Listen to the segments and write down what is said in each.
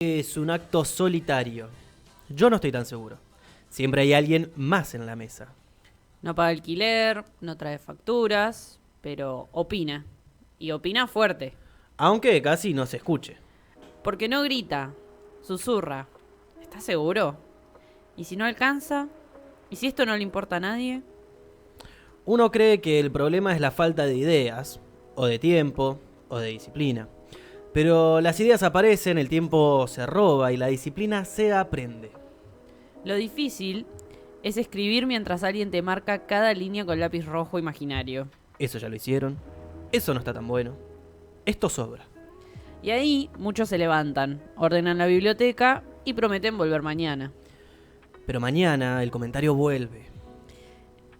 Es un acto solitario. Yo no estoy tan seguro. Siempre hay alguien más en la mesa. No paga alquiler, no trae facturas, pero opina. Y opina fuerte. Aunque casi no se escuche. Porque no grita, susurra. ¿Estás seguro? ¿Y si no alcanza? ¿Y si esto no le importa a nadie? Uno cree que el problema es la falta de ideas, o de tiempo, o de disciplina. Pero las ideas aparecen, el tiempo se roba y la disciplina se aprende. Lo difícil es escribir mientras alguien te marca cada línea con lápiz rojo imaginario. Eso ya lo hicieron. Eso no está tan bueno. Esto sobra. Y ahí muchos se levantan, ordenan la biblioteca y prometen volver mañana. Pero mañana el comentario vuelve.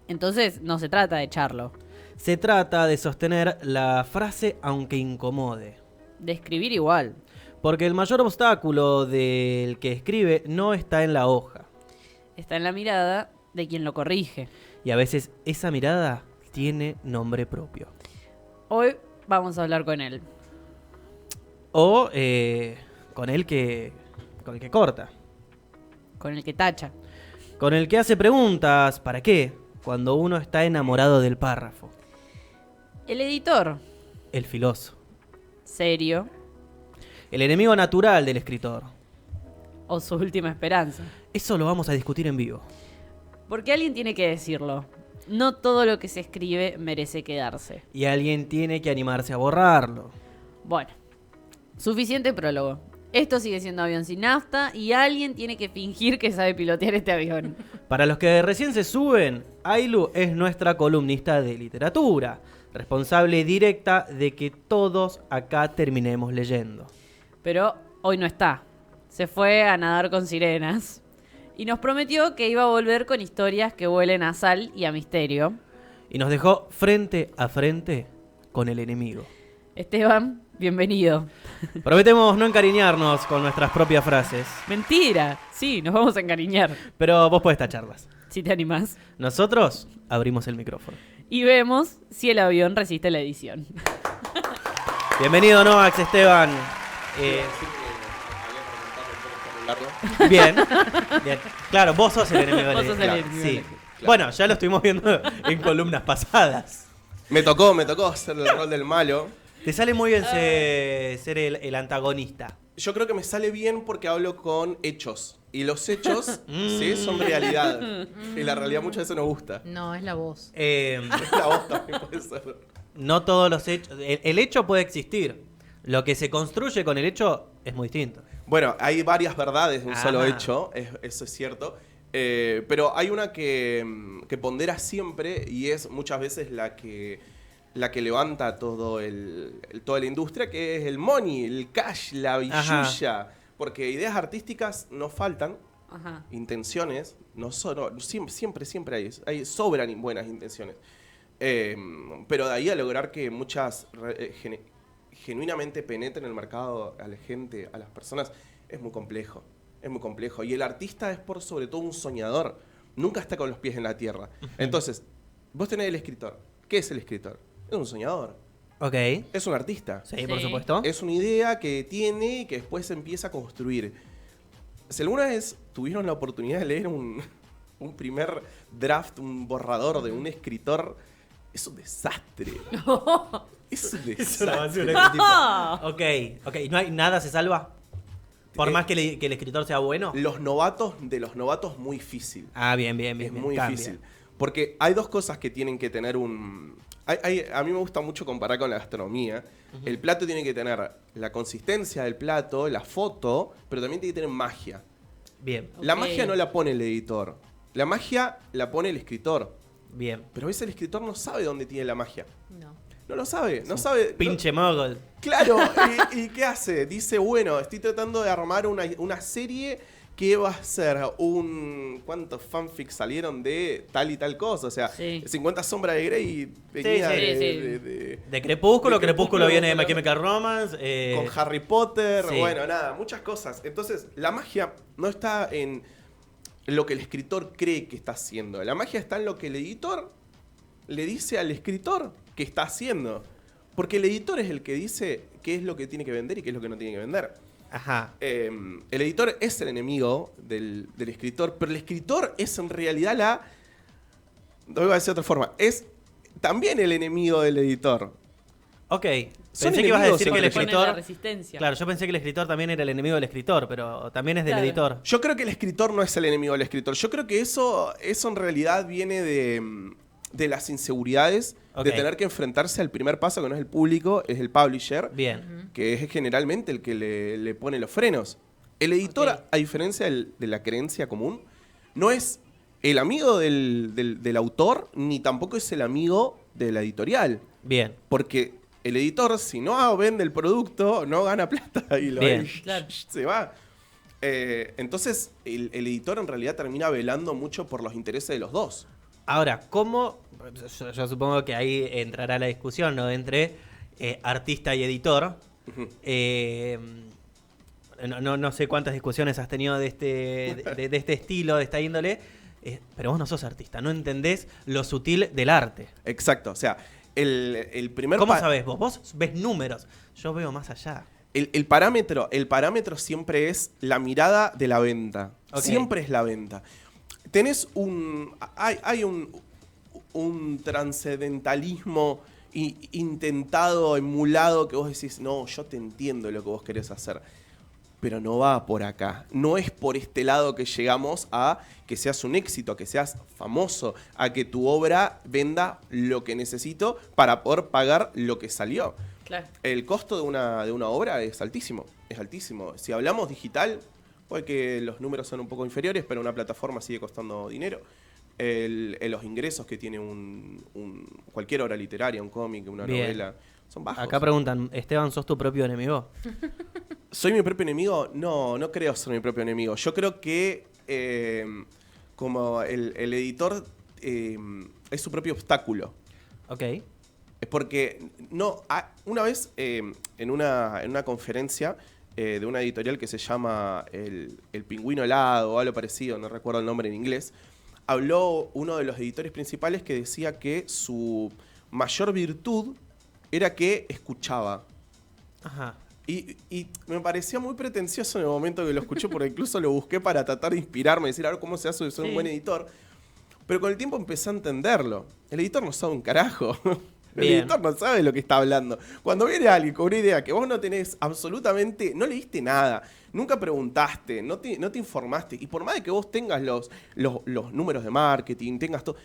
Entonces no se trata de echarlo, Se trata de sostener la frase aunque incomode. de escribir igual. Porque el mayor obstáculo del que escribe no está en la hoja. Está en la mirada de quien lo corrige. Y a veces esa mirada tiene nombre propio. Hoy vamos a hablar con él. O con el que corta. Con el que tacha. Con el que hace preguntas, ¿para qué? Cuando uno está enamorado del párrafo. El editor. El filoso. Serio. El enemigo natural del escritor. O su última esperanza. Eso lo vamos a discutir en vivo. Porque alguien tiene que decirlo. No todo lo que se escribe merece quedarse. Y alguien tiene que animarse a borrarlo. Bueno, suficiente prólogo. Esto sigue siendo Avión sin Nafta y alguien tiene que fingir que sabe pilotear este avión. Para los que recién se suben, Ailu es nuestra columnista de literatura, responsable directa de que todos acá terminemos leyendo. Pero hoy no está. Se fue a nadar con sirenas. Y nos prometió que iba a volver con historias que huelen a sal y a misterio. Y nos dejó frente a frente con el enemigo. Esteban, bienvenido. Prometemos no encariñarnos con nuestras propias frases, Mentira. Sí, nos vamos a encariñar. pero vos podés tacharlas. Si te animás. Nosotros abrimos el micrófono. Y vemos si el avión resiste la edición. Bienvenido, Noax, Esteban. Bien, bien. Claro, vos sos el enemigo. Vos sos el Claro, enemigo. sí. Bueno, ya lo estuvimos viendo en columnas pasadas. Me tocó hacer el rol del malo. Te sale muy bien ser el antagonista. Yo creo que me sale bien porque hablo con hechos. Y los hechos, sí, son realidad. Y la realidad muchas veces no gusta. No, es la voz. La voz también puede ser. No todos los hechos. El hecho puede existir. Lo que se construye con el hecho es muy distinto. Bueno, hay varias verdades de un solo Ajá. hecho, eso es cierto. Pero hay una que pondera siempre y es muchas veces la que levanta toda la industria, que es el money, el cash, la billulla. Porque ideas artísticas no faltan, Ajá. intenciones no siempre sobran buenas intenciones. Pero de ahí a lograr que muchas genuinamente penetren el mercado a la gente, a las personas, es muy complejo. Es muy complejo. Y el artista es por sobre todo un soñador. Nunca está con los pies en la tierra. Entonces, vos tenés el escritor. ¿Qué es el escritor? Es un soñador. Ok. Es un artista. Sí, por Sí. supuesto. Es una idea que tiene y que después se empieza a construir. Si alguna vez tuvieron la oportunidad de leer un primer draft, un borrador de un escritor, es un desastre. Es un desastre. Ok. ¿No hay nada se salva? Por más que el escritor sea bueno. De los novatos, muy difícil. Ah, bien. Es muy Cambia. difícil. Porque hay dos cosas que tienen que tener a mí me gusta mucho comparar con la gastronomía. El plato tiene que tener la consistencia del plato, la foto, pero también tiene que tener magia. Bien. La Ok. magia no la pone el editor. La magia la pone el escritor. Bien. Pero a veces el escritor no sabe dónde tiene la magia. No. No lo sabe, no sabe. Pinche mogol. Claro, ¿y qué hace? Dice, bueno, estoy tratando de armar una serie que va a ser ¿cuántos fanfics salieron de tal y tal cosa? O sea, Sí. 50 sombras de Grey venía Sí, De Crepúsculo. Crepúsculo viene de My bueno, Chemical Romance. con Harry Potter, sí. bueno, nada, muchas cosas. Entonces, la magia no está en lo que el escritor cree que está haciendo. La magia está en lo que el editor le dice al escritor que está haciendo. Porque el editor es el que dice qué es lo que tiene que vender y qué es lo que no tiene que vender. Ajá. El editor es el enemigo del escritor, pero el escritor es en realidad no iba a decir de otra forma, es también el enemigo del editor. Ok. Son Pensé que ibas a enemigos decir que el entre Pone la escritor... resistencia. Claro, yo pensé que el escritor también era el enemigo del escritor, pero también es del Claro. editor. Yo creo que el escritor no es el enemigo del escritor. Yo creo que eso en realidad viene de las inseguridades Ok. de tener que enfrentarse al primer paso, que no es el público, es el publisher, Bien. que es generalmente el que le pone los frenos. El editor, Ok. a diferencia de la creencia común, no es el amigo del autor, ni tampoco es el amigo de la editorial. Bien. Porque el editor, si no vende el producto, no gana plata y Bien. Claro. se va. Entonces, el editor en realidad termina velando mucho por los intereses de los dos. Ahora, ¿cómo? Yo supongo que ahí entrará la discusión, ¿no? Entre artista y editor. Ujú. No sé cuántas discusiones has tenido de este estilo, de esta índole, pero vos no sos artista, no entendés lo sutil del arte. Exacto. O sea, el primer ¿Cómo sabés vos? Vos ves números, yo veo más allá. El parámetro siempre es la mirada de la venta. Ok. Siempre es la venta. Tenés hay un trascendentalismo intentado, emulado, que vos decís, no, yo te entiendo lo que vos querés hacer. Pero no va por acá. No es por este lado que llegamos a que seas un éxito, a que seas famoso, a que tu obra venda lo que necesito para poder pagar lo que salió. Claro. El costo de una obra es altísimo. Es altísimo. Si hablamos digital, puede que los números son un poco inferiores, pero una plataforma sigue costando dinero. Los ingresos que tiene cualquier obra literaria, un cómic, una Bien. novela, son bajos. Acá preguntan, Esteban, ¿sos tu propio enemigo? ¿Soy mi propio enemigo? No creo ser mi propio enemigo. Yo creo que como el editor es su propio obstáculo. Ok. Es porque una vez en una conferencia de una editorial que se llama El Pingüino Helado o algo parecido, no recuerdo el nombre en inglés, habló uno de los editores principales que decía que su mayor virtud era que escuchaba. Ajá. Y me parecía muy pretencioso en el momento que lo escuché, porque incluso lo busqué para tratar de inspirarme, decir, a ver cómo se hace de ser un Sí. buen editor. Pero con el tiempo empecé a entenderlo. El editor no sabe un carajo. El Bien. editor no sabe lo que está hablando. Cuando viene alguien con una idea que vos no tenés absolutamente, no leíste nada, nunca preguntaste, no te informaste, y por más de que vos tengas los números de marketing, tengas todo,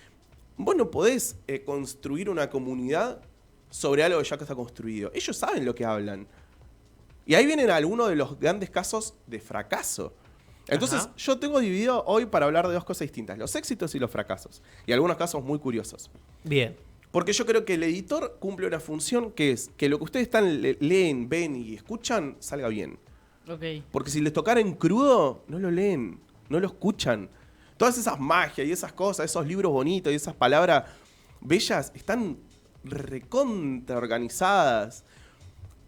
vos no podés construir una comunidad sobre algo que ya está construido. Ellos saben lo que hablan. Y ahí vienen algunos de los grandes casos de fracaso. Entonces, Ajá. yo tengo dividido hoy para hablar de dos cosas distintas, los éxitos y los fracasos. Y algunos casos muy curiosos. Bien. Porque yo creo que el editor cumple una función que es que lo que ustedes leen, ven y escuchan salga bien. Ok. Porque si les tocara en crudo, no lo leen, no lo escuchan. Todas esas magias y esas cosas, esos libros bonitos y esas palabras bellas están recontra organizadas.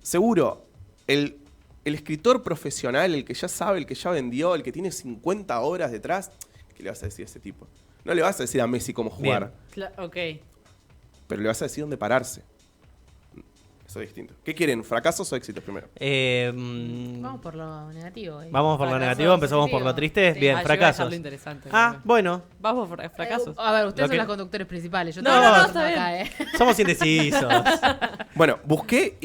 Seguro, el escritor profesional, el que ya sabe, el que ya vendió, el que tiene 50 horas detrás, ¿qué le vas a decir a ese tipo? No le vas a decir a Messi cómo jugar, Ok. pero le vas a decir dónde pararse. Eso es distinto. ¿Qué quieren? ¿Fracasos o éxitos primero? Vamos por lo negativo. Vamos por lo Fracasos, negativo, empezamos por lo positivo. triste. Sí. Bien, Ah, yo iba a fracasos. dejarlo interesante. Ah, bueno, Vamos por fracasos. A ver, ustedes Lo que- son los conductores principales. Yo No, también no, estoy está bien. acá, somos indecisos. Bueno, busqué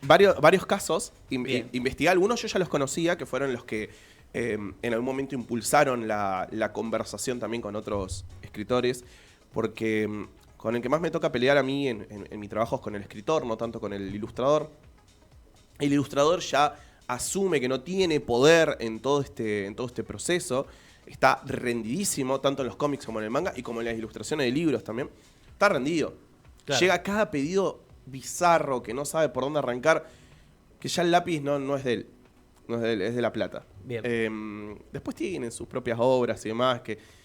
varios casos, Bien. investigué algunos, yo ya los conocía, que fueron los que en algún momento impulsaron la conversación también con otros escritores, porque con el que más me toca pelear a mí en mi trabajo es con el escritor, no tanto con el ilustrador. El ilustrador ya asume que no tiene poder en todo este proceso, está rendidísimo, tanto en los cómics como en el manga y como en las ilustraciones de libros también. Está rendido. Claro. Llega cada pedido bizarro que no sabe por dónde arrancar, que ya el lápiz no es de él, no es de él, es de La Plata. Bien. Después tienen sus propias obras y demás que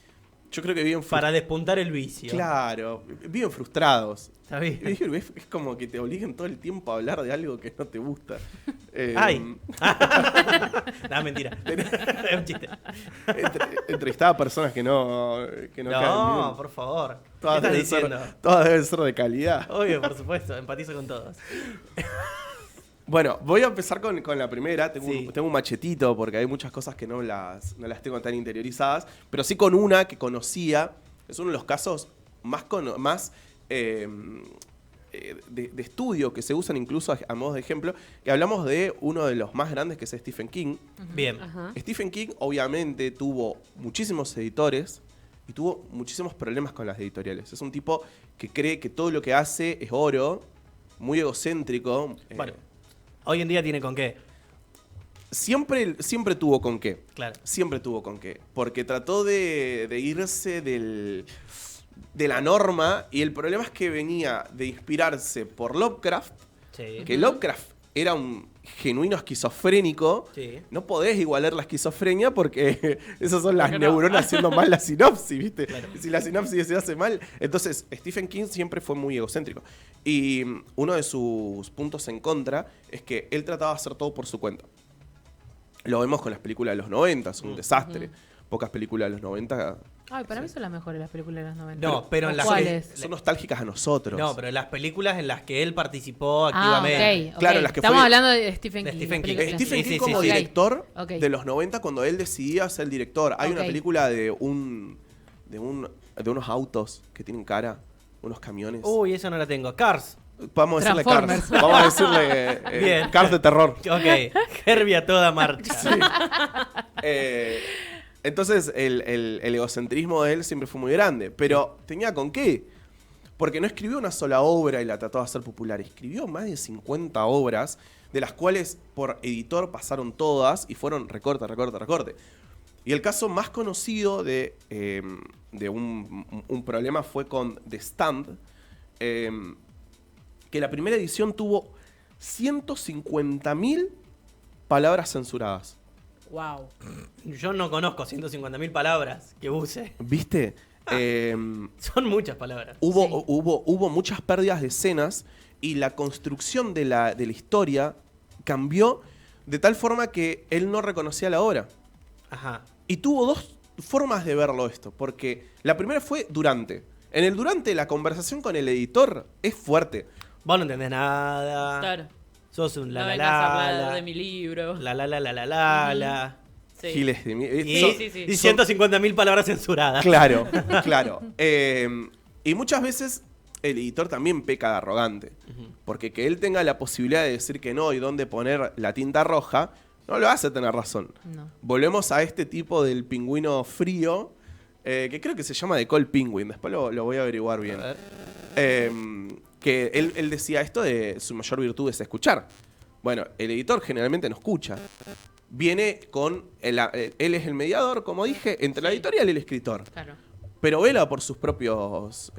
yo creo que viven Para despuntar el vicio. Claro, viven frustrados. Está bien. Es como que te obliguen todo el tiempo a hablar de algo que no te gusta. ¡Ay! No, mentira. Es un chiste. Entrevistaba a personas que no caen No, bien. por favor. ¿Qué Todas estás deben, diciendo? todas deben ser de calidad. Obvio, por supuesto, empatizo con todos. Bueno, voy a empezar con la primera. Tengo, Sí. tengo un machetito porque hay muchas cosas que no las tengo tan interiorizadas. Pero sí con una que conocía. Es uno de los casos más de estudio que se usan incluso a modo de ejemplo. Que hablamos de uno de los más grandes, que es Stephen King. Bien. Ajá. Stephen King obviamente tuvo muchísimos editores y tuvo muchísimos problemas con las editoriales. Es un tipo que cree que todo lo que hace es oro, muy egocéntrico. Bueno, hoy en día tiene con qué. Siempre tuvo con qué. Claro. Siempre tuvo con qué. Porque trató de irse de la norma y el problema es que venía de inspirarse por Lovecraft, Sí. que Lovecraft era un genuino esquizofrénico. Sí. No podés igualar la esquizofrenia porque esas son las Porque no. neuronas haciendo mal la sinopsis, ¿viste? Claro. Si la sinopsis se hace mal. Entonces, Stephen King siempre fue muy egocéntrico. Y uno de sus puntos en contra es que él trataba de hacer todo por su cuenta. Lo vemos con las películas de los 90, es un desastre. Pocas películas de los 90 Ay, para mí son las mejores las películas de los 90. No, pero en las ¿Cuáles? son nostálgicas a nosotros. No, pero en las películas en las que él participó Ah, activamente. ok. Claro, las que Estamos fue- hablando de Stephen De King. Stephen las King. películas. Stephen Sí, King sí, como sí, sí. director Ok. de los 90 cuando él decidía ser director. Hay una Ok. película de unos autos que tienen cara, unos camiones. Uy, eso no la tengo. Cars. Vamos a decirle Transformers. Cars. Vamos a decirle Bien. Cars de terror. Ok. Herbie a toda marcha. Entonces el egocentrismo de él siempre fue muy grande. Pero tenía con qué. Porque no escribió una sola obra y la trató de hacer popular. Escribió más de 50 obras, de las cuales por editor pasaron todas y fueron recorte, recorte, recorte. Y el caso más conocido de un problema fue con The Stand, que la primera edición tuvo 150.000 palabras censuradas. Wow. Yo no conozco 150.000 palabras que use. ¿Viste? Son muchas palabras. Hubo muchas pérdidas de escenas y la construcción de la historia cambió de tal forma que él no reconocía la obra. Ajá. Y tuvo dos formas de verlo esto, porque la primera fue durante. En el durante, la conversación con el editor es fuerte. Vos no entendés nada. Claro. Sos un No la la vengas a hablar la. de mi libro. La la la la la la la. Sí. Giles de mí. Y, sí. y 150.000 palabras censuradas. Claro, claro. Y muchas veces el editor también peca de arrogante. Porque que él tenga la posibilidad de decir que no y dónde poner la tinta roja, no lo hace tener razón. No. Volvemos a este tipo del pingüino frío, que creo que se llama The Cold Penguin. Después lo voy a averiguar bien. A ver. Que él decía esto de su mayor virtud es escuchar. Bueno, el editor generalmente no escucha. Viene con... él es el mediador, como dije, entre la editorial y el escritor. Claro. Pero vela por sus propios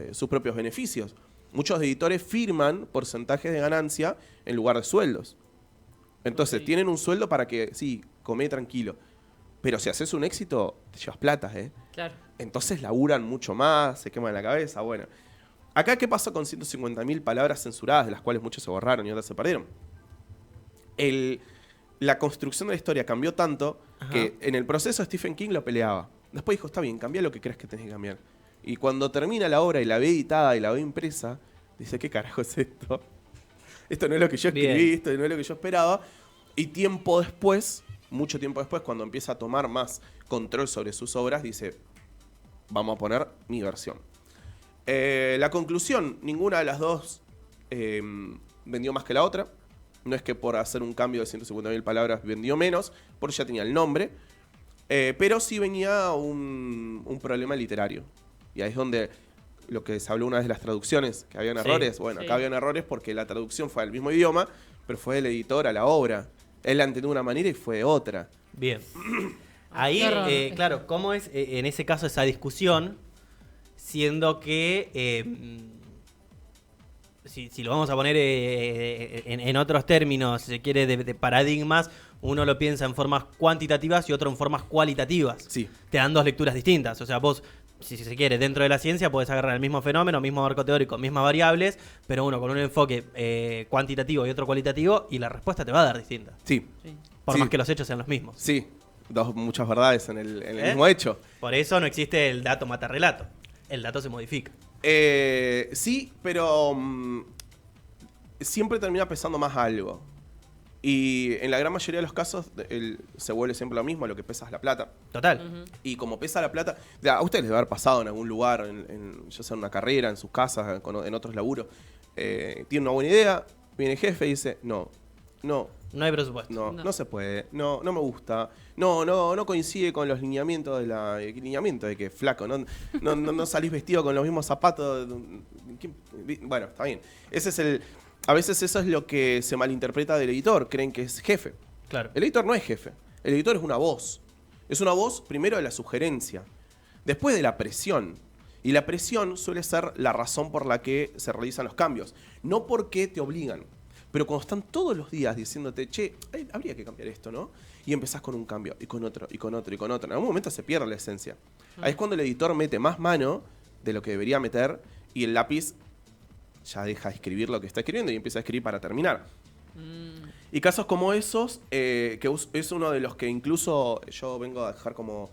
beneficios. Muchos editores firman porcentajes de ganancia en lugar de sueldos. Entonces, Ok. tienen un sueldo para que, sí, come tranquilo. Pero si haces un éxito, te llevas plata, ¿eh? Claro. Entonces laburan mucho más, se queman la cabeza, bueno. Acá, ¿qué pasó con 150.000 palabras censuradas, de las cuales muchos se borraron y otras se perdieron? La construcción de la historia cambió tanto Ajá. que en el proceso Stephen King lo peleaba. Después dijo, está bien, cambia lo que creas que tenés que cambiar. Y cuando termina la obra y la ve editada y la ve impresa, dice, ¿qué carajo es esto? Esto no es lo que yo escribí, Bien. esto no es lo que yo esperaba. Y tiempo después, mucho tiempo después, cuando empieza a tomar más control sobre sus obras, dice, vamos a poner mi versión. La conclusión, ninguna de las dos vendió más que la otra. No es que por hacer un cambio de 150.000 palabras vendió menos, porque ya tenía el nombre. Pero sí venía un problema literario. Y ahí es donde lo que se habló una vez de las traducciones, que habían Sí, errores. Bueno, sí. acá habían errores porque la traducción fue al mismo idioma, pero fue el editor a la obra. Él la entendió de una manera y fue de otra. Bien. Ahí, Qué horror. claro, ¿cómo es en ese caso esa discusión? Siendo que, si lo vamos a poner en otros términos, si se quiere, de paradigmas, uno lo piensa en formas cuantitativas y otro en formas cualitativas. Sí. Te dan dos lecturas distintas. O sea, vos, si se quiere, dentro de la ciencia podés agarrar el mismo fenómeno, mismo marco teórico, mismas variables, pero uno con un enfoque cuantitativo y otro cualitativo, y la respuesta te va a dar distinta. Sí, Sí. Por Sí. más que los hechos sean los mismos. sí. Muchas verdades en el ¿Eh? mismo hecho. Por eso no existe el dato mata relato. El dato se modifica. Sí, pero siempre termina pesando más algo. Y en la gran mayoría de los casos se vuelve siempre lo mismo, lo que pesa es la plata. Total. Y como pesa la plata, a ustedes les debe haber pasado en algún lugar, ya sea en una carrera, en sus casas, en otros laburos. Tiene una buena idea, viene el jefe y dice, no No hay presupuesto. no se puede, no me gusta, no coincide con los lineamientos de que flaco, no salís vestido con los mismos zapatos. Bueno, está bien. A veces eso es lo que se malinterpreta del editor, creen que es jefe. Claro. El editor no es jefe, el editor es una voz. Es una voz primero de la sugerencia, después de la presión. Y la presión suele ser la razón por la que se realizan los cambios, no porque te obligan. Pero cuando están todos los días diciéndote, che, habría que cambiar esto, ¿no? Y empezás con un cambio, y con otro, y con otro, y con otro. En algún momento se pierde la esencia. Ahí es cuando el editor mete más mano de lo que debería meter, y el lápiz ya deja de escribir lo que está escribiendo y empieza a escribir para terminar. Y casos como esos, que es uno de los que incluso yo vengo a dejar como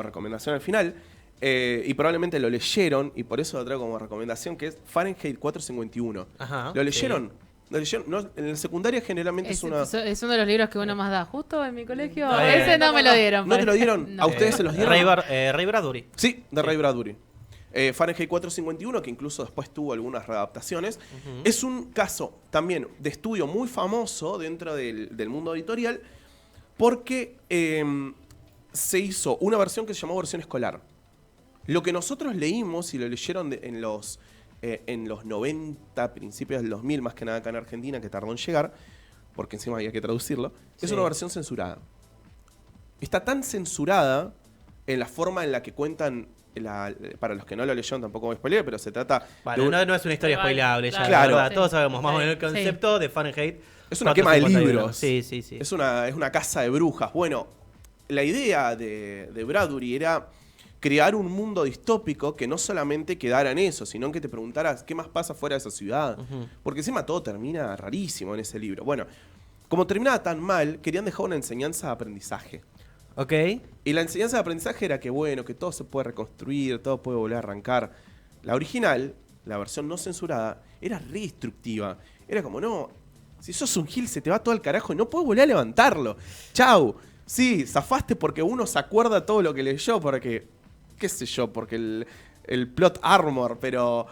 recomendación al final, y probablemente lo leyeron, y por eso lo traigo como recomendación, que es Fahrenheit 451. Ajá, ¿Lo leyeron? ¿Lo leyeron? No, en la secundaria generalmente es una... Es uno de los libros que uno más da. Justo en mi colegio, No, ese no me lo dieron. ¿No te lo dieron? No. ¿A ustedes se los dieron? Ray Bradbury. Sí, de Ray Bradbury. Fahrenheit 451, que incluso después tuvo algunas readaptaciones. Es un caso también de estudio muy famoso dentro del mundo editorial, porque se hizo una versión que se llamó versión escolar. Lo que nosotros leímos y lo leyeron en los 90, principios del 2000, más que nada acá en Argentina, que tardó en llegar, porque encima había que traducirlo, es una versión censurada. Está tan censurada en la forma en la que cuentan, para los que no lo leyeron tampoco voy a spoiler, pero se trata... Vale, no es una historia spoilable, ya, Claro. ¿verdad? Sí. Todos sabemos más o menos el Sí. concepto de Fahrenheit. Es una quema de 451. libros. Sí. Es una casa de brujas. Bueno, la idea de Bradbury era crear un mundo distópico que no solamente quedara en eso, sino que te preguntaras qué más pasa fuera de esa ciudad. Porque encima todo termina rarísimo en ese libro. Bueno, como terminaba tan mal, querían dejar una enseñanza de aprendizaje. Ok. Y la enseñanza de aprendizaje era que, bueno, que todo se puede reconstruir, todo puede volver a arrancar. La original, la versión no censurada, era re destructiva. Era como, no, si sos un gil se te va todo al carajo y no puedes volver a levantarlo. Chau. Sí, zafaste porque uno se acuerda todo lo que leyó, porque, qué sé yo, porque el plot armor, pero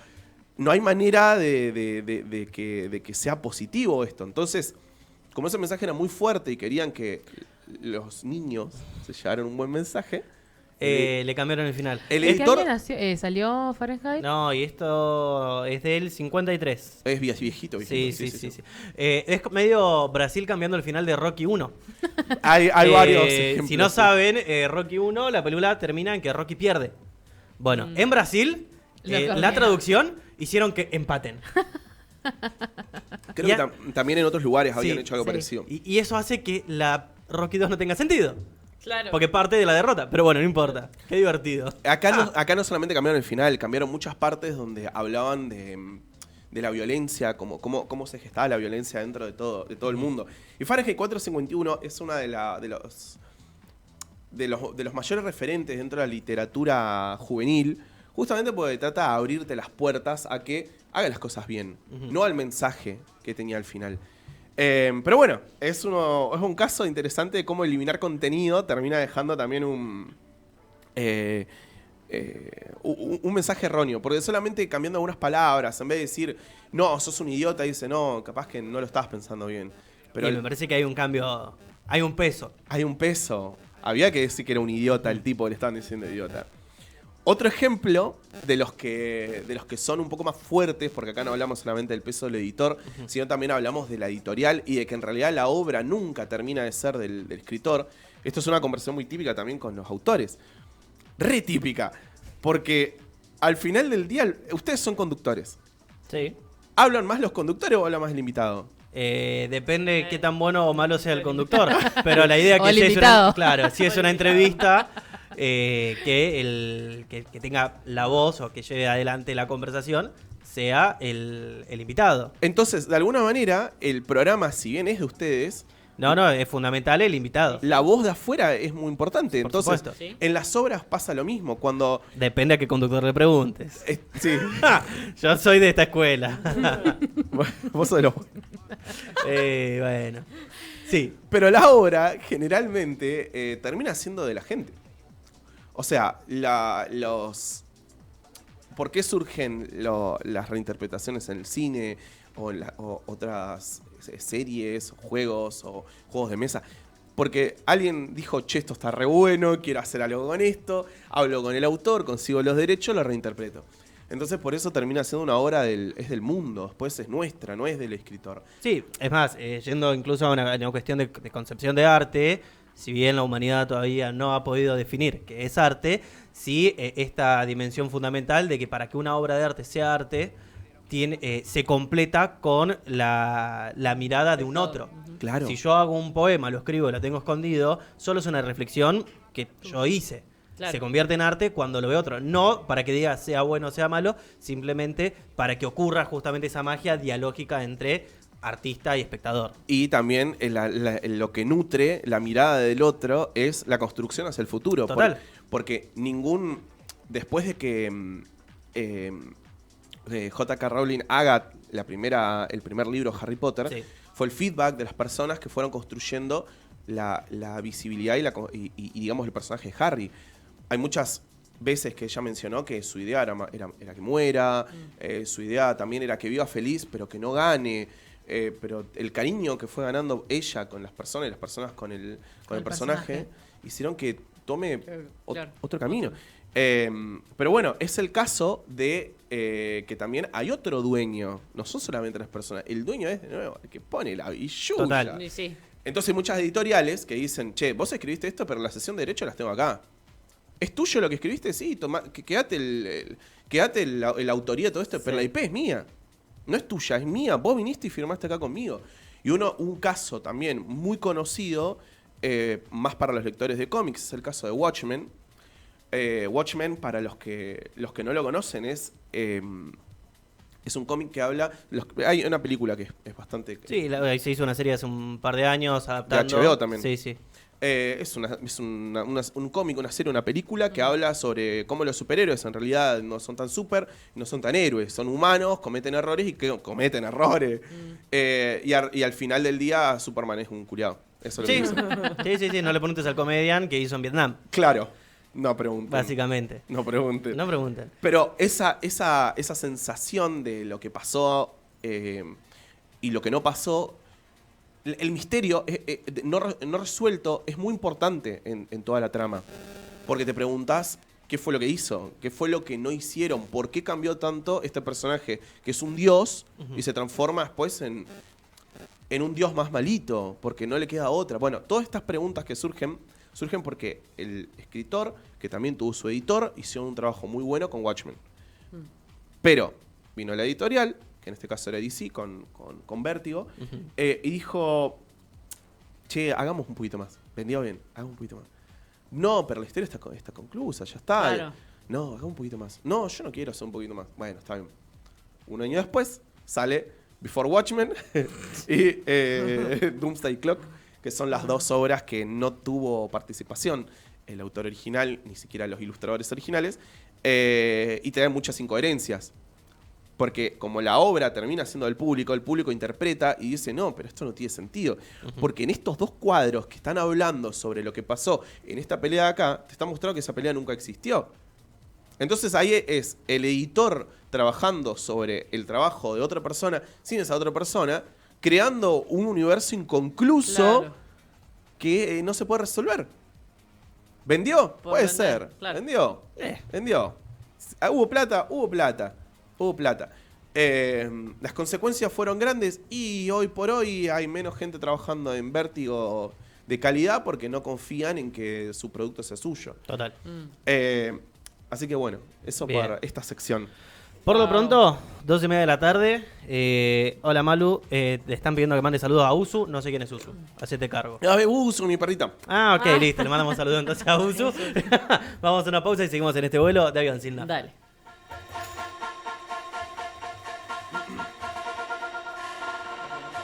no hay manera de que sea positivo esto. Entonces, como ese mensaje era muy fuerte y querían que los niños se llevaran un buen mensaje, Le cambiaron el final. el ¿En qué editor año nació? ¿Salió Fahrenheit? No, y esto es del 53. es viejito. Sí. Es medio Brasil cambiando el final de Rocky 1. Hay varios ejemplos. Si no saben, Rocky 1, la película termina en que Rocky pierde. Bueno, en Brasil, Lo la cambiaron. traducción hicieron que empaten. Creo Y que también en otros lugares habían Sí, hecho algo sí. parecido. Y eso hace que la Rocky 2 no tenga sentido. Claro. Porque parte de la derrota. Pero bueno, no importa. Qué divertido. Acá no solamente cambiaron el final, cambiaron muchas partes donde hablaban de la violencia, cómo se gestaba la violencia dentro de todo el mundo. Y Fahrenheit 451 es una de los mayores referentes dentro de la literatura juvenil, justamente porque trata de abrirte las puertas a que hagas las cosas bien, no al mensaje que tenía al final. Pero bueno, es un caso interesante de cómo eliminar contenido termina dejando también un mensaje erróneo, porque solamente cambiando algunas palabras, en vez de decir, no, sos un idiota, dice, no, capaz que no lo estabas pensando bien. Pero Y me parece que hay un cambio, hay un peso. hay un peso. Había que decir que era un idiota el tipo, le estaban diciendo idiota. Otro ejemplo de los que son un poco más fuertes, porque acá no hablamos solamente del peso del editor, sino también hablamos de la editorial y de que en realidad la obra nunca termina de ser del escritor. Esto es una conversación muy típica también con los autores. Re típica. Porque al final del día, ustedes son conductores. Sí. ¿Hablan más los conductores o habla más el invitado? Depende qué tan bueno o malo sea el conductor. Pero la idea O que el si es invitado. claro, si es una entrevista, que tenga la voz o que lleve adelante la conversación sea el invitado. Entonces, de alguna manera, el programa, si bien es de ustedes, No, es fundamental el invitado. la voz de afuera es muy importante. Por Entonces, supuesto. Sí. en las obras pasa lo mismo. Cuando... Depende a qué conductor le preguntes. sí, Yo soy de esta escuela. vos sos de los... Bueno. Sí. Pero la obra generalmente termina siendo de la gente. O sea, ¿por qué surgen las reinterpretaciones en el cine o otras series, juegos o juegos de mesa? Porque alguien dijo, che, esto está re bueno, quiero hacer algo con esto, hablo con el autor, consigo los derechos, lo reinterpreto. Entonces por eso termina siendo una obra es del mundo, después es nuestra, no es del escritor. Sí, es más, yendo incluso a una cuestión de concepción de arte, si bien la humanidad todavía no ha podido definir qué es arte, sí esta dimensión fundamental de que para que una obra de arte sea arte, se completa con la mirada de un otro. Claro. Si yo hago un poema, lo escribo, lo tengo escondido, solo es una reflexión que yo hice. Claro. Se convierte en arte cuando lo ve otro. No para que diga sea bueno o sea malo, simplemente para que ocurra justamente esa magia dialógica entre artista y espectador. Y también lo que nutre la mirada del otro es la construcción hacia el futuro. Total. Porque después de que J.K. Rowling haga el primer libro, Harry Potter, Sí. fue el feedback de las personas que fueron construyendo la visibilidad y digamos, el personaje de Harry. Hay muchas veces que ella mencionó que su idea era que muera, su idea también era que viva feliz, pero que no gane. Pero el cariño que fue ganando ella con las personas y las personas con el personaje hicieron que tome Claro. otro camino. Pero bueno, es el caso de que también hay otro dueño. No son solamente las personas. El dueño es, de nuevo, el que pone la billulla. Total. Y sí. Entonces hay muchas editoriales que dicen, che, vos escribiste esto, pero la sesión de derecho las tengo acá. ¿Es tuyo lo que escribiste? Sí, quédate la autoría de todo esto, pero la IP es mía. No es tuya, es mía. Vos viniste y firmaste acá conmigo. Y un caso también muy conocido, más para los lectores de cómics, es el caso de Watchmen. Watchmen, para los que no lo conocen, es un cómic que habla... hay una película que es bastante... Sí, se hizo una serie hace un par de años adaptando. De HBO también. Sí, sí. Es un cómic, una serie, una película que habla sobre cómo los superhéroes en realidad no son tan no son tan héroes, son humanos, cometen errores y que cometen errores. Y al final del día Superman es un curiado. Eso es lo que dice. Sí, no le preguntes al comedian que hizo en Vietnam, Claro, no pregunten. básicamente. No pregunten. No pregunten. Pero esa sensación de lo que pasó y lo que no pasó, el misterio no resuelto es muy importante en toda la trama. Porque te preguntás qué fue lo que hizo, qué fue lo que no hicieron, por qué cambió tanto este personaje que es un dios y se transforma después en un dios más malito, porque no le queda otra. Bueno, todas estas preguntas que surgen porque el escritor, que también tuvo su editor, hizo un trabajo muy bueno con Watchmen. Pero vino la editorial, que en este caso era DC, con Vértigo, y dijo, che, hagamos un poquito más. Vendió bien, hagamos un poquito más. No, pero la historia está conclusa, ya está. Claro. No, hagamos un poquito más. No, yo no quiero hacer un poquito más. Bueno, está bien. Un año después sale Before Watchmen y Doomsday Clock, que son las dos obras que no tuvo participación el autor original, ni siquiera los ilustradores originales, y tienen muchas incoherencias. Porque como la obra termina siendo del público, el público interpreta y dice, no, pero esto no tiene sentido. Porque en estos dos cuadros que están hablando sobre lo que pasó en esta pelea de acá, te está mostrando que esa pelea nunca existió. Entonces ahí es el editor trabajando sobre el trabajo de otra persona, sin esa otra persona, creando un universo inconcluso Claro. que no se puede resolver. ¿Vendió? Por Puede vender, ser. claro. ¿Vendió? Vendió. ¿Hubo plata? Hubo plata. Las consecuencias fueron grandes y hoy por hoy hay menos gente trabajando en Vértigo de calidad porque no confían en que su producto sea suyo. Total. Así que bueno, eso Bien. para esta sección. Por lo Wow. pronto, 12:30 de la tarde. Hola Malu, te están pidiendo que mande saludos a Usu. No sé quién es Usu. Hacete cargo. A ver, Uso, mi perrita. Ah, ok, listo. Le mandamos saludos entonces a Usu. Vamos a una pausa y seguimos en este vuelo de Avión Sin Nada. Dale.